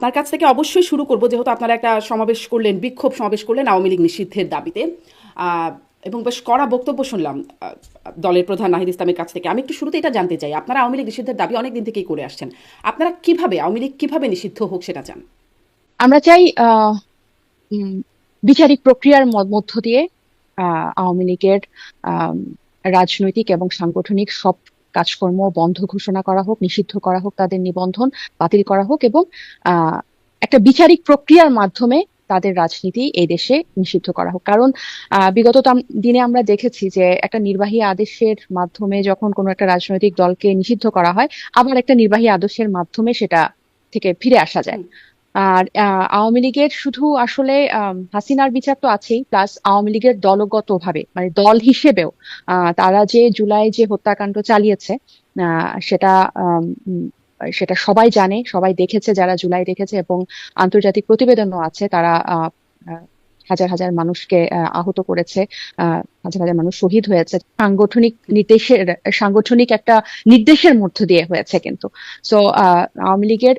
তার কাছ থেকে অবশ্যই শুরু করব, যেহেতু আপনারা একটা সমাবেশ করলেন, বিক্ষোভ সমাবেশ করলেন আওয়ামী লীগ নিষিদ্ধের দাবিতে। আহ, এবং বেশ কড়া বক্তব্য শুনলাম দলের প্রধান নাহিদ ইসলামের কাছ থেকে। আমি একটু শুরুতে এটা জানতে চাই, আপনারা আওয়ামী লীগ নিষিদ্ধের দাবি অনেক দিন থেকেই করে আসছেন, আপনারা কিভাবে আওয়ামী লীগ কিভাবে নিষিদ্ধ হোক সেটা চান? আমরা চাই উম, বিচারিক প্রক্রিয়ার মধ্য দিয়ে আওয়ামী লীগের আম, রাজনৈতিক এবং সাংগঠনিক সব কাজকর্ম বন্ধ ঘোষণা করা হোক, নিষিদ্ধ করা হোক, তাদের নিবন্ধন বাতিল করা হোক এবং আহ, একটা বিচারিক প্রক্রিয়ার মাধ্যমে তাদের রাজনীতি এই দেশে নিষিদ্ধ করা হোক। কারণ বিগত দিনে আমরা দেখেছি যে একটা নির্বাহী আদেশের মাধ্যমে যখন কোনো একটা রাজনৈতিক দলকে নিষিদ্ধ করা হয়, আবার একটা নির্বাহী আদেশের মাধ্যমে সেটা থেকে ফিরে আসা যায়। হুম। আর আওয়ামী লীগের শুধু আসলে হাসিনার বিচার তো আছেই, প্লাস আওয়ামী লীগের দলগত ভাবে মানে দল হিসেবেও তারা যে জুলাই যে হত্যাকাণ্ড চালিয়েছে, সেটা আম, উম, সেটা সবাই জানে, সবাই দেখেছে, যারা জুলাই দেখেছে, এবং আন্তর্জাতিক প্রতিবেদনও আছে। তারা আহ, হাজার হাজার মানুষকে আহত করেছে, হাজার হাজার মানুষ শহীদ হয়েছে সাংগঠনিক একটা নির্দেশের মধ্য দিয়ে হয়েছে কিন্তু। সো আওয়ামী লীগের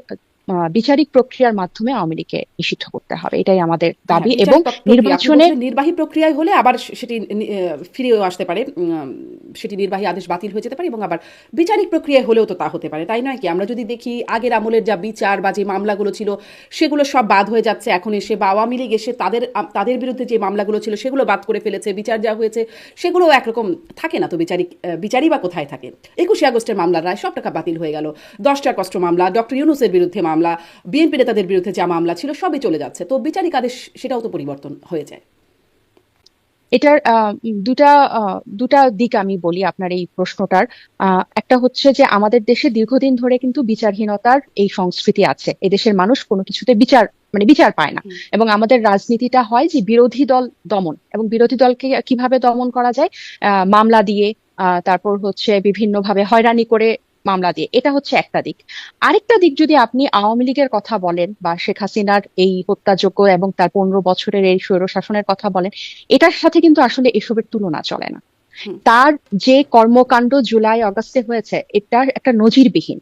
বিচারিক প্রক্রিয়ার মাধ্যমে আওয়ামী লীগকে নিষিদ্ধ করতে হবে, এটাই আমাদের হ্যাঁ, দাবি। এবং বিচারিক প্রক্রিয়া আপনি নির্বাচনে বলছিলেন, নির্বাহী প্রক্রিয়ায় হলে আবার সেটি ফিরেও আসতে পারে, সেটি নির্বাহী আদেশ বাতিল হয়ে যেতে পারে, এবং আবার বিচারিক প্রক্রিয়ায় হলেও তো তা হতে পারে, তাই নয় কি? আমরা যদি দেখি আগের আমলের যা বিচার বা যে মামলাগুলো ছিল সেগুলো সব বাদ হয়ে যাচ্ছে এখন এসে, বা আওয়ামী লীগ এসে তাদের তাদের বিরুদ্ধে যে মামলাগুলো ছিল সেগুলো বাদ করে ফেলেছে, বিচার যা হয়েছে সেগুলো একরকম থাকে না তো। বিচারই বা কোথায় থাকে? 21শে আগস্টের মামলার রায় সব টাকা বাতিল হয়ে গেল। 10টা কষ্ট মামলা, ডক্টর ইউনূসের বিরুদ্ধে মামলা, বিএনপি নেতাদের বিরুদ্ধে যা মামলা ছিল সবই চলে যাচ্ছে, তো বিচারিক আদেশ সেটাও তো পরিবর্তন হয়ে যায়। এটার দুটা দুটা দিক আমি বলি আপনার এই প্রশ্নটার। একটা হচ্ছে যে আমাদের দেশে দীর্ঘদিন ধরে কিন্তু বিচারহীনতার এই সংস্কৃতি আছে, এদেশের মানুষ কোনো কিছুতে বিচার পায় না। হুম। এবং আমাদের রাজনীতিটা হয় যে বিরোধী দল দমন, এবং বিরোধী দলকে কিভাবে দমন করা যায়, মামলা দিয়ে, তারপর হচ্ছে বিভিন্ন ভাবে হয়রানি করে, মামলা দিয়ে। এটা হচ্ছে একটা দিক। আরেকটা দিক, যদি আপনি আওয়ামী লীগের কথা বলেন বা শেখ হাসিনার এই হত্যাযজ্ঞ এবং তার 15 বছরের এই স্বৈর শাসনের কথা বলেন, এটার সাথে কিন্তু আসলে এসবের তুলনা চলে না। হুম। তার যে কর্মকাণ্ড জুলাই আগস্টে হয়েছে, এটা একটা নজিরবিহীন।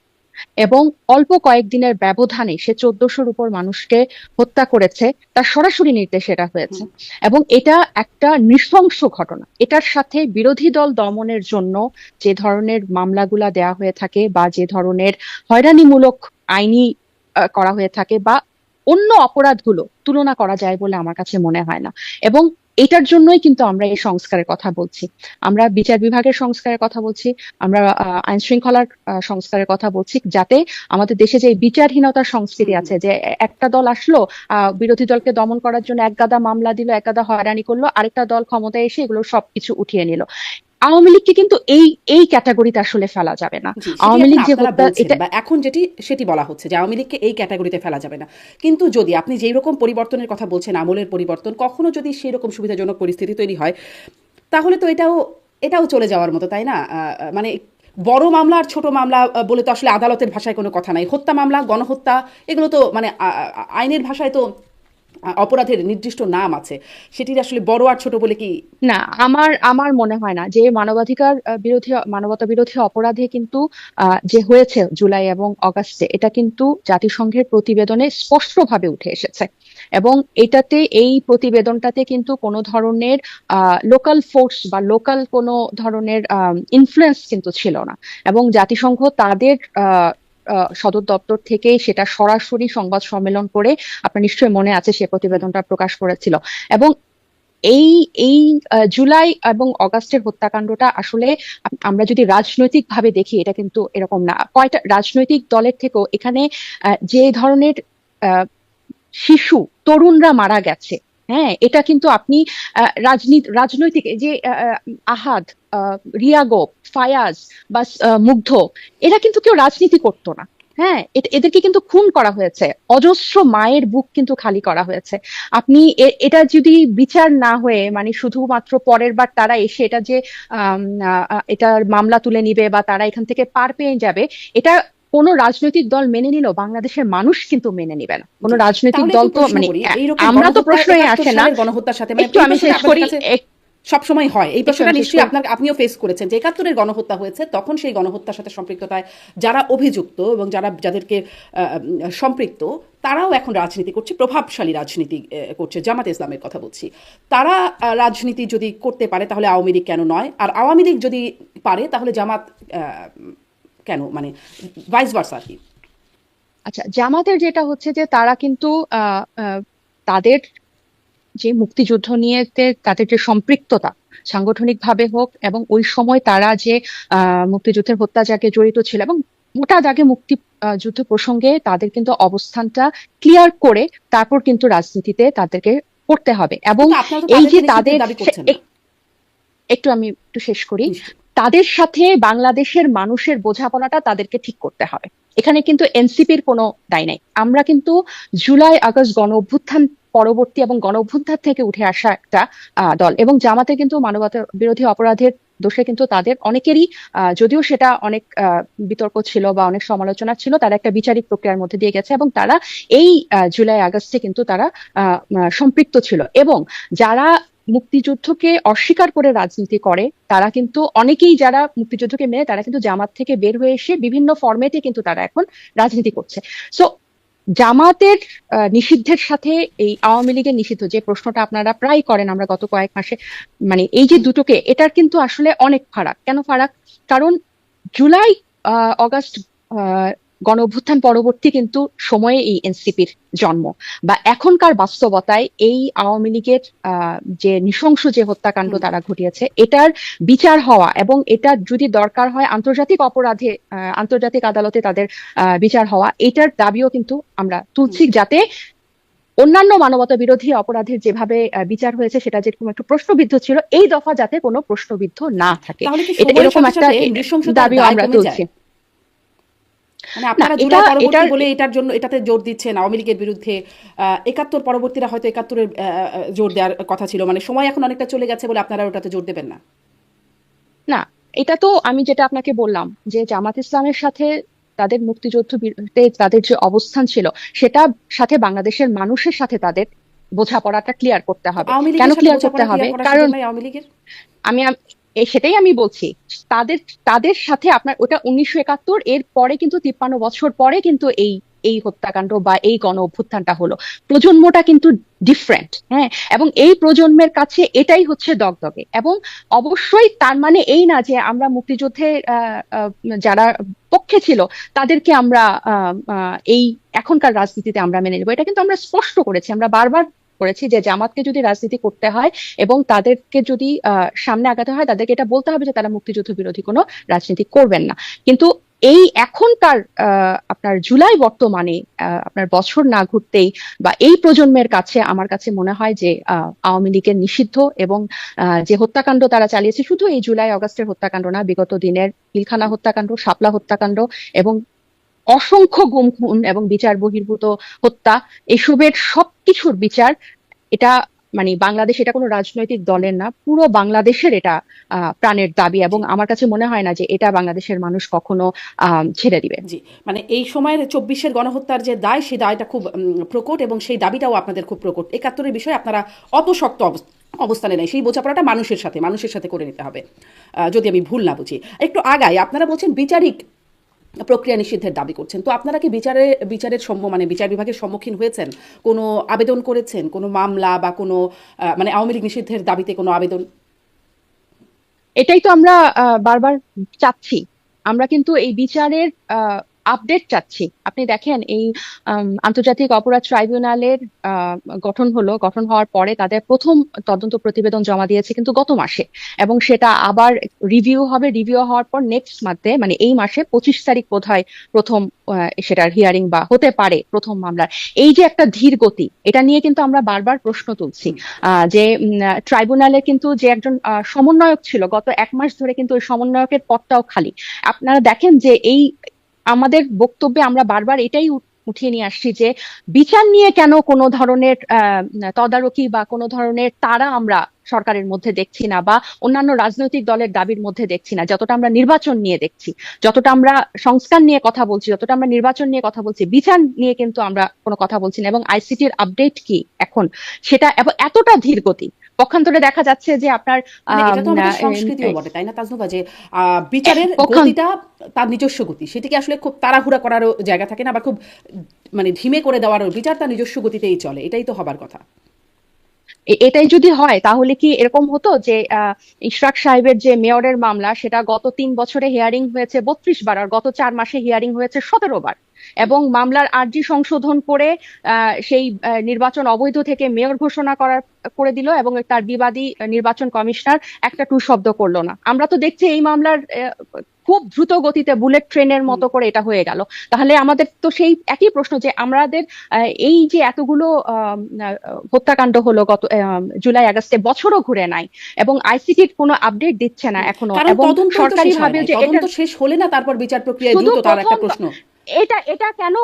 এবং অল্প কয়েকদিনের ব্যবধানে সে 1400-র উপর মানুষকে হত্যা করেছে, তার সরাসরি নির্দেশ এটা হয়েছে। হুম। এবং এটা একটা নৃশংস ঘটনা। এটার সাথে বিরোধী দল দমনের জন্য যে ধরনের মামলাগুলা দেয়া হয়ে থাকে, বা যে ধরনের হয়রানিমূলক আইনি করা হয়ে থাকে, বা অন্য অপরাধগুলো তুলনা করা যায় বলে আমার কাছে মনে হয় না। এবং এটার জন্যই কিন্তু আমরা এই সংস্কারের কথা বলছি। আমরা বিচার বিভাগের সংস্কারের কথা বলছি, আমরা আইন শৃঙ্খলার সংস্কারের কথা বলছি, যাতে আমাদের দেশে যে বিচারহীনতার হুম। সংস্কৃতি হুম। আছে, যে একটা দল আসলো, বিরোধী দলকে দমন করার জন্য এক গাদা মামলা দিল, এক গাদা হয়রানি করলো, আরেকটা দল ক্ষমতায় এসে এগুলো সবকিছু উঠিয়ে নিল। আওয়ামী লীগকে কিন্তু এই এই ক্যাটাগরিতে আসলে ফেলা যাবে না। জি, সেটি আওয়ামী এখন লীগ যে আপনারা হত্যা, বলছেন, এটা বা এখন যেটি সেটি বলা হচ্ছে যে আওয়ামী লীগকে এই ক্যাটাগরিতে ফেলা যাবে না। কিন্তু যদি আপনি যেই রকম পরিবর্তনের কথা বলছেন, আমলের পরিবর্তন, কখনো যদি সেই রকম সুবিধাজনক পরিস্থিতি তৈরি হয়, তাহলে তো এটাও এটাও চলে যাওয়ার মতো, তাই না? মানে বড় মামলা আর ছোট মামলা বলে তো আসলে আদালতের ভাষায় কোনো কথা নাই। হত্যা মামলা, গণহত্যা, এগুলো তো মানে আইনের ভাষায় তো অপরাধের নির্দিষ্ট নাম আছে। সেটির আসলে বড় আর ছোট বলে কি? না, আমার আমার মনে হয় না যে মানবাধিকার বিরোধী, মানবতা বিরোধী অপরাধে কিন্তু যে হয়েছে জুলাই এবং অগাস্টে, এটা কিন্তু জাতিসংঘের প্রতিবেদনে স্পষ্টভাবে উঠে এসেছে। এবং এটাতে, এই প্রতিবেদনটাতে কিন্তু কোনো ধরনের লোকাল ফোর্স বা লোকাল কোনো ধরনের ইনফ্লুয়েন্স কিন্তু ছিল না। এবং জাতিসংঘ তাদের সদর দপ্তর থেকে সেটা সরাসরি সংবাদ সম্মেলন করে, আপনার নিশ্চয়ই মনে আছে, সে হুম। প্রতিবেদনটা প্রকাশ করেছিল। এবং এই এই জুলাই এবং অগাস্টের হত্যাকাণ্ডটা আসলে আমরা যদি রাজনৈতিক ভাবে দেখি, এটা কিন্তু এরকম না। কয়টা রাজনৈতিক দলের থেকেও এখানে যে ধরনের আহ, শিশু, তরুণরা মারা গেছে, হ্যাঁ, এটা কিন্তু আপনি রাজনৈতিক এই যে আহাদ, রিয়াগো, ফায়াজ বা মুগ্ধ, এরা কিন্তু কেউ রাজনীতি করতো না। হ্যাঁ, এদেরকে কিন্তু খুন করা হয়েছে, অজস্র মায়ের বুক কিন্তু খালি করা হয়েছে। আপনি এটা যদি বিচার না হয়ে, মানে শুধুমাত্র পরের বার তারা এসে এটা যে এটার মামলা তুলে নিবে বা তারা এখান থেকে পার পেয়ে যাবে, এটা কোনো রাজনৈতিক দল মেনে নিলেও বাংলাদেশের মানুষ কিন্তু মেনে নিবে না। কোনো জি। রাজনৈতিক তাহলে দল একটু তো প্রশ্ন মানে করি, এইরকম আমরা তো গণহত্যা, প্রশ্নই 71 আসে না। সালের গণহত্যার সাথে, মানে একটু এই আমি প্রশ্নটা শেষ আপনাদের করি। কাছে সবসময় হয় এই প্রশ্নটা নিশ্চয়ই নিশ্চয়ই আপনিও ফেস করেছেন যে ৭১-এর গণহত্যা হয়েছে, তখন সেই গণহত্যার সাথে সম্পৃক্ততায় যারা অভিযুক্ত এবং যাদেরকে সম্পৃক্ত, তারাও এখন রাজনীতি করছে, প্রভাবশালী রাজনীতি করছে। জামাত ইসলামের কথা বলছি, তারা রাজনীতি যদি করতে পারে তাহলে আওয়ামী লীগ কেন নয়, আর আওয়ামী লীগ যদি পারে তাহলে জামাত কেন, মানে ভাইস ভার্সা আর কি। আচ্ছা, জামাতের যেটা হচ্ছে যে তারা কিন্তু তাদের যে মুক্তিযুদ্ধ নিয়ে তাদের যে সম্পৃক্ততা সাংগঠনিক ভাবে হোক, এবং ওই সময় তারা যে মুক্তিযুদ্ধের হত্যাযজ্ঞে জড়িত ছিল, এবং মোটা দাগে মুক্তি যুদ্ধ প্রসঙ্গে তাদের কিন্তু অবস্থানটা ক্লিয়ার করে তারপর কিন্তু রাজনীতিতে তাদেরকে করতে হবে। এবং কিন্তু আপনারা তো এই যে তাদেরকে নিষিদ্ধের তাদের দাবি করছেন না। একটু আমি একটু শেষ করি। নিশ্চয়ই। তাদের সাথে বাংলাদেশের মানুষের বোঝাপড়াটা তাদেরকে ঠিক করতে হবে। এখানে কিন্তু এনসিপির কোনো দায় নাই। আমরা কিন্তু জুলাই আগস্ট গণ অভ্যুত্থান পরবর্তী এবং গণ অভ্যুত্থান থেকে উঠে আসা একটা দল, এবং জামাতে কিন্তু মানবতা বিরোধী অপরাধের দোষে কিন্তু তাদের অনেকেরই, যদিও সেটা অনেক বিতর্ক ছিল বা অনেক সমালোচনা ছিল, তারা একটা বিচারিক প্রক্রিয়ার মধ্যে দিয়ে গেছে, এবং তারা এই জুলাই আগস্টে কিন্তু তারা সম্পৃক্ত ছিল। এবং যারা মুক্তিযুদ্ধকে অস্বীকার করে রাজনীতি করে, তারা কিন্তু অনেকেই, যারা মুক্তিযুদ্ধকে মেনে, তারা কিন্তু জামাত থেকে বের হয়ে এসে বিভিন্ন ফরম্যাটে কিন্তু তারা এখন রাজনীতি করছে। সো জামাতের নিষিদ্ধের সাথে এই আওয়ামী লীগের নিষিদ্ধ, যে প্রশ্নটা আপনারা প্রায় করেন আমরা গত কয়েক মাসে, মানে এই যে দুটোকে, এটার কিন্তু আসলে অনেক ফারাক। কেন ফারাক? কারণ জুলাই অগাস্ট গণ অভ্যুত্থান পরবর্তী কিন্তু সময়ে এই এনসিপির জন্ম, বা এখনকার বাস্তবতায় এই আওয়ামী লীগের যে নৃশংস যে হত্যাকাণ্ড তারা ঘটিয়েছে, এটার বিচার হওয়া, এবং এটা যদি দরকার হয় আন্তর্জাতিক অপরাধে, আন্তর্জাতিক আদালতে তাদের বিচার হওয়া, এটার দাবিও কিন্তু আমরা তুলছি, যাতে অন্যান্য মানবতা বিরোধী অপরাধের যেভাবে বিচার হয়েছে সেটা যেরকম একটু প্রশ্নবিদ্ধ ছিল, এই দফা যাতে কোনো প্রশ্নবিদ্ধ না থাকে, তাহলে কি এটা সময়ের এরকম সাথে একটা সাথে নৃশংসতার দাবিও দায় আমরা কমে যায়? তুলছি। মানে না, আপনারা এটা জুলাই পরবর্তী এটার বলে এটার জন্য এটাতে জোর দিচ্ছেন আওয়ামী লীগের বিরুদ্ধে। ৭১ পরবর্তীরা হয়তো ৭১-এর জোর দেওয়ার কথা ছিল, মানে সময় এখন অনেকটা চলে গেছে বলে আপনারা ওটাতে জোর দেবেন না? না, এটা তো আমি যেটা আপনাকে বললাম, যে জামাত ইসলামের সাথে তাদের মুক্তিযুদ্ধ বিরুদ্ধে তাদের যে অবস্থান ছিল, সেটা সাথে বাংলাদেশের মানুষের সাথে তাদের বোঝাপড়াটা ক্লিয়ার করতে হবে। আওয়ামী কেন লীগের সাথে ক্লিয়ার করতে বোঝাপড়া হবে? ক্লিয়ার করার কারণ সুযোগ নাই আওয়ামী লীগের? আমি সেটাই আমি বলছি, তাদের তাদের সাথে আপনার ওটা 1971, এর পরে কিন্তু 53 বছর পরে কিন্তু এই এই হত্যাকাণ্ড বা এই গণ অভ্যুত্থানটা হলো। প্রজন্মটা কিন্তু ডিফারেন্ট, হ্যাঁ, এবং এই প্রজন্মের কাছে এটাই হচ্ছে দগদগে। এবং অবশ্যই তার মানে এই না যে আমরা মুক্তিযুদ্ধে যারা পক্ষে ছিল তাদেরকে আমরা এই এখনকার রাজনীতিতে আমরা মেনে নেবো, এটা কিন্তু আমরা স্পষ্ট করেছি, আমরা বারবার করেছি যে জামাতকে যদি রাজনীতি করতে হয় এবং তাদেরকে যদি সামনে আগাতে হয়, তাদেরকে এটা বলতে হবে যে তারা মুক্তিযুদ্ধ বিরোধী কোনো রাজনীতি করবেন না। কিন্তু এই এখনকার আপনার জুলাই বর্তমানে আপনার বছর না ঘুরতেই, বা এই প্রজন্মের কাছে, আমার কাছে মনে হয় যে আওয়ামী লীগের নিষিদ্ধ এবং যে হত্যাকাণ্ড তারা চালিয়েছে, শুধু এই জুলাই অগাস্টের হত্যাকাণ্ড না, বিগত দিনের পিলখানা হত্যাকাণ্ড, শাপলা হত্যাকাণ্ড, এবং অসংখ্য গুম খুন এবং বিচার বহির্ভূত হত্যা, এসবের সবকিছুর বিচার, এটা মানে বাংলাদেশ, এটা কোনো রাজনৈতিক দলের না, পুরো বাংলাদেশের এটা প্রাণের দাবি, এবং আমার কাছে মনে হয় না যে এটা বাংলাদেশের মানুষ কখনো ছেড়ে দিবে। জি, মানে এই সময়ের ২৪-এর গণহত্যার যে দায়, সেই দায়টা খুব প্রকট, এবং সেই দাবিটাও আপনাদের খুব প্রকট। ৭১-এর বিষয়ে আপনারা অত শক্ত অবস্থানে নেই, সেই বোঝাপড়াটা মানুষের সাথে করে নিতে হবে, যদি আমি ভুল না বুঝি। একটু আগাই, আপনারা বলছেন বিচারিক প্রক্রিয়া নিষিদ্ধের দাবি করছেন, তো আপনারা কি বিচারের মানে বিচার বিভাগের সম্মুখীন হয়েছেন? কোনো আবেদন করেছেন, কোনো মামলা বা কোনো মানে আওয়ামী লীগ নিষিদ্ধের দাবিতে কোনো আবেদন? এটাই তো আমরা বারবার চাচ্ছি। আমরা কিন্তু এই বিচারের আপডেট চাচ্ছি। আপনি দেখেন, এই আন্তর্জাতিক অপরাধ ট্রাইব্যুনালের গঠন হওয়ার পরে তাদের প্রথম তদন্ত প্রতিবেদন জমা দিয়েছে কিন্তু গত মাসে, এবং সেটা আবার রিভিউ হওয়ার পর নেক্সট মান্থে, মানে এই মাসে 25 তারিখ বোধহয় প্রথম সেটার হিয়ারিং বা হতে পারে প্রথম মামলার। এই যে একটা ধীর গতি, এটা নিয়ে কিন্তু আমরা বারবার প্রশ্ন তুলছি যে ট্রাইব্যুনালে কিন্তু যে একজন সমন্বয়ক ছিল, গত 1 মাস ধরে কিন্তু ওই সমন্বয়কের পদটাও খালি। আপনারা দেখেন যে এই আমাদের বক্তব্যে আমরা বারবার এটাই উঠিয়ে নিয়ে আসছি যে বিচার নিয়ে কেন কোনো ধরনের তদারকি বা কোনো ধরনের তাড়া আমরা সরকারের মধ্যে দেখছি না, বা অন্যান্য রাজনৈতিক দলের দাবির মধ্যে দেখছি না, যতটা আমরা নির্বাচন নিয়ে দেখছি, যতটা আমরা সংস্কার নিয়ে কথা বলছি, যতটা আমরা নির্বাচন নিয়ে কথা বলছি, বিচার নিয়ে কিন্তু আমরা কোনো কথা বলছি না। এবং আইসিটির আপডেট কি এখন, সেটা এতটা ধীর গতি, পক্ষান্তরে দেখা যাচ্ছে যে আপনার মানে এটা আহ তো আমাদের উম, সংস্কৃতিও আহ, বটে, তাই না তাজনুবা, যে বিচারের পক্ষান্ত গতিটা তার নিজস্ব গতি, সেটিকে আসলে খুব তাড়াহুড়া করারও জায়গা থাকে না, আবার খুব মানে ধিমে করে দেওয়ারও, বিচার তার নিজস্ব গতিতেই চলে, এটাই তো হবার কথা। এটাই যদি হয় তাহলে কি এরকম হতো যে ইশরাক সাহেবের যে মেয়রের মামলা, সেটা গত 3 বছরে হিয়ারিং হয়েছে 32 বার, আর গত 4 মাসে হিয়ারিং হয়েছে 17 বার, এবং মামলার আর্জি সংশোধন করে সেই নির্বাচন অবৈধ থেকে মেয়র ঘোষণা করে দিল, এবং তার বিবাদী নির্বাচন কমিশনার একটা টু শব্দ করলো না। আমরা তো দেখছি এই মামলার খুব দ্রুত গতিতে বুলেট ট্রেনের হুম। মতো করে এটা হয়ে গেল। তাহলে আমাদের তো সেই একই প্রশ্ন, যে আমাদের এই যে এতগুলো হত্যাকাণ্ড হলো গত জুলাই আগস্টে, বছরও ঘুরে নাই, এবং আইসিটির কোনো আপডেট দিচ্ছে না এখনো, কারণ এবং তদন্তই তো সরকারি শেষ হয় ভাবে নাই, যে এটা তদন্ত শেষ হলে না তারপর বিচার প্রক্রিয়ায় শুধু দ্রুত, তার একটা প্রথম, প্রশ্ন। এটা এটা কেন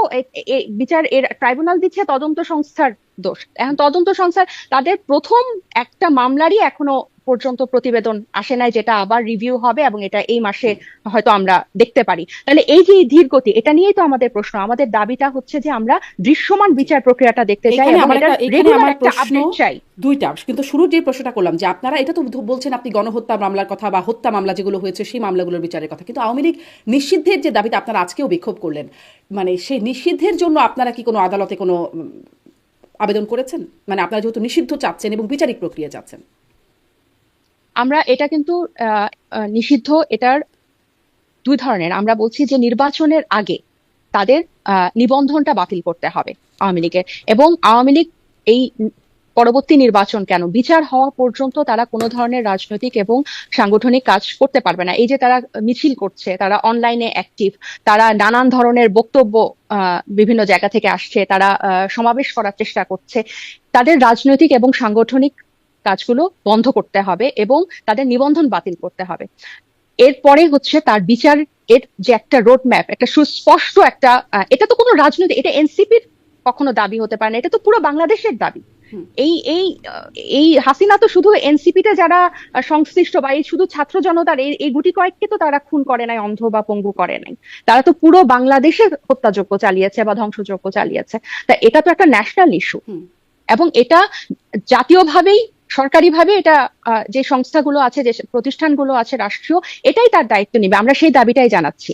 বিচার এর ট্রাইব্যুনাল দিচ্ছে তদন্ত সংস্থার দোষ? এখন তদন্ত সংস্থার, তাদের প্রথম একটা মামলারই এখনো পর্যন্ত প্রতিবেদন আসে নাই, যেটা আবার রিভিউ হবে, এবং এটা এই মাসে হয়তো আমরা দেখতে পারি। তাহলে এই যে ধীর গতি, এটা নিয়েই তো আমাদের প্রশ্ন। আমাদের দাবিটা হচ্ছে যে আমরা দৃশ্যমান বিচার প্রক্রিয়াটা দেখতে চাই, এখানে এবং আমার এটার একটা, এখানে রেগুলার আমার একটা প্রশ্ন আপডেট চাই। দুইটা, কিন্তু শুরুর যে প্রশ্নটা করলাম যে আপনারা এটা তো বলছেন, আপনি গণহত্যা মামলার কথা বা হত্যা মামলা যেগুলো হয়েছে সেই মামলাগুলোর বিচারের কথা, কিন্তু আওয়ামী লীগ নিষিদ্ধের যে দাবিটা আপনারা আজকেও বিক্ষোভ করলেন, মানে সেই নিষিদ্ধের জন্য আপনারা কি কোনো আদালতে কোনো আবেদন করেছেন? মানে আপনারা যেহেতু নিষিদ্ধ চাচ্ছেন এবং বিচারিক প্রক্রিয়া চাচ্ছেন। আমরা এটা কিন্তু নিষিদ্ধ, এটার দুই ধরনের। আমরা বলছি যে নির্বাচনের আগে তাদের নিবন্ধনটা বাতিল করতে হবে আওয়ামী লীগের, এবং আওয়ামী লীগ এই পরবর্তী নির্বাচন কেন, বিচার হওয়া পর্যন্ত তারা কোনো ধরনের রাজনৈতিক এবং সাংগঠনিক কাজ করতে পারবে না। এই যে তারা মিছিল করছে, তারা অনলাইনে অ্যাক্টিভ, তারা নানান ধরনের বক্তব্য বিভিন্ন জায়গা থেকে আসছে, তারা সমাবেশ করার চেষ্টা করছে, তাদের রাজনৈতিক এবং সাংগঠনিক কাজগুলো বন্ধ করতে হবে, এবং তাদের নিবন্ধন বাতিল করতে হবে। এরপরে হচ্ছে তার বিচার, এর যে একটা রোড ম্যাপ, একটা সুস্পষ্ট একটা এটা তো কোনো রাজনৈতিক, এটা এনসিপির কখনো দাবি হতে পারে না, এটা তো পুরো বাংলাদেশের দাবি। হুম। এই এই এই হাসিনা তো শুধু এনসিপিতে যারা সংশ্লিষ্ট, বা এই শুধু ছাত্র জনতার এই গুটি কয়েককে তো তারা খুন করে নাই, অন্ধ বা পঙ্গু করে নাই, তারা তো পুরো বাংলাদেশের হত্যাযজ্ঞ চালিয়েছে বা ধ্বংসযজ্ঞ চালিয়েছে। তা এটা তো একটা ন্যাশনাল ইস্যু, হুম। এবং এটা জাতীয়ভাবেই, সরকারিভাবে এটা যে সংস্থাগুলো আছে, যে প্রতিষ্ঠানগুলো আছে রাষ্ট্রীয়, এটাই তার দায়িত্ব নিবে। আমরা সেই দাবিটাই জানাচ্ছি।